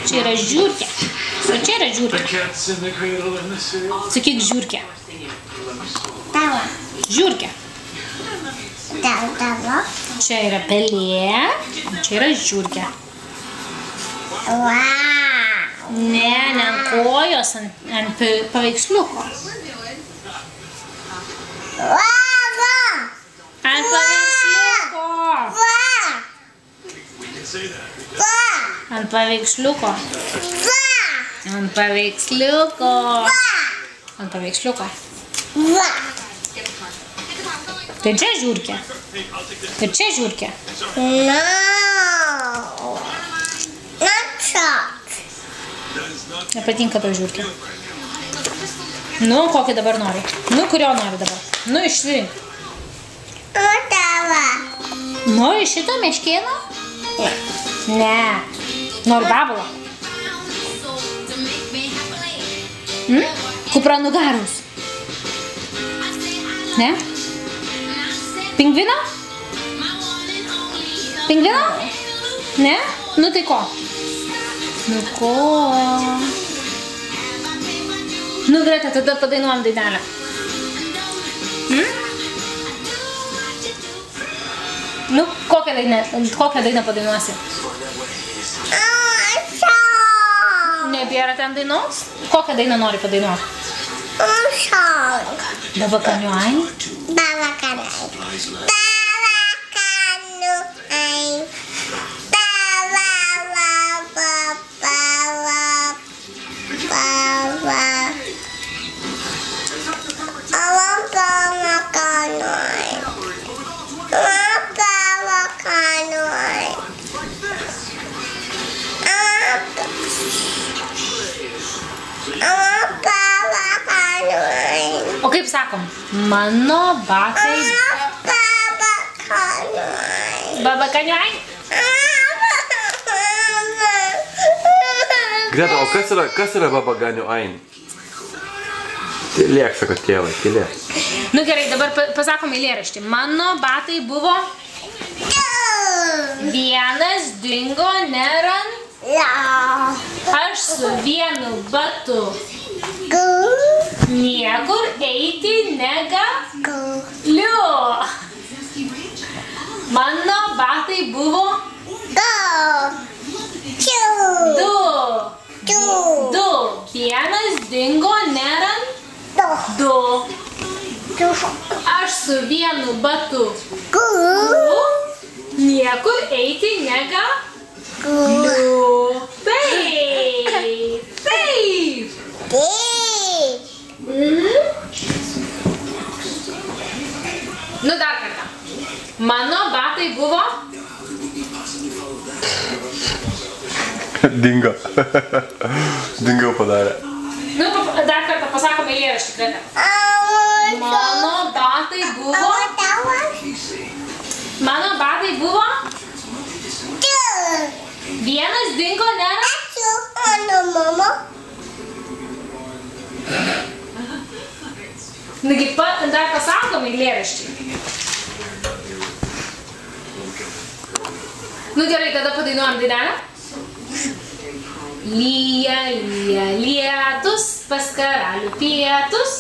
Čia yra žiurkė. O čia yra žiurkė. Sakyk žiurkė. Tavo. Žiurkė. Tavo. Čia yra pelė. Čia yra žiurkė. Ne, ne ant kojos, ant paveiksliuko. Ant paveiksliuko. Ant paveiksliuko. Ant paveiksliuko. Ant paveiksliuko. Tai čia žiurkė. Ir čia žiurkė. Nepatinka tau žiurkė. Nu, kokį dabar nori? Nu, kurio nori dabar? Nu, išsirink. Nori šito meškėno? Ne. Nori babalo? Kupranugarus? Ne? Pingvino? Pingvino? Ne? Nu tai ko? Nu ko? Nu Greta, tada padainuojam dainelę. Nu, kokią dainą padainuosi? Nebėra ten dainos? Kokią dainą nori padainuoti? Babakaniuai? O kaip sakom? Mano batai... Babakaniuai? Greta, o kas yra babakaniuai? Tylėk, sako tėvai, tylėk. Nu gerai, dabar pasakom eilėraštį. Mano batai buvo... Vienas dingo nerand. Aš su vienu batu. Niekur eiti negaliu. Mano batai buvo... Du. Vienas dingo nerand. Du. Aš su vienu batu. Niekur eiti negaliu. Taip. Taip. Nu dar kartą. Mano batai buvo... Dingo. Dingo padarė. Nu, dar kartą pasakom eilėraštį, Greta. Mano batai buvo... Mano batai buvo... Vienas dingo nėra... Nugi, dar pasakom eilėraštį. Nu gerai, tada padainuojam dainelę. Lyja, lyja, lietus, pas karalių pietus.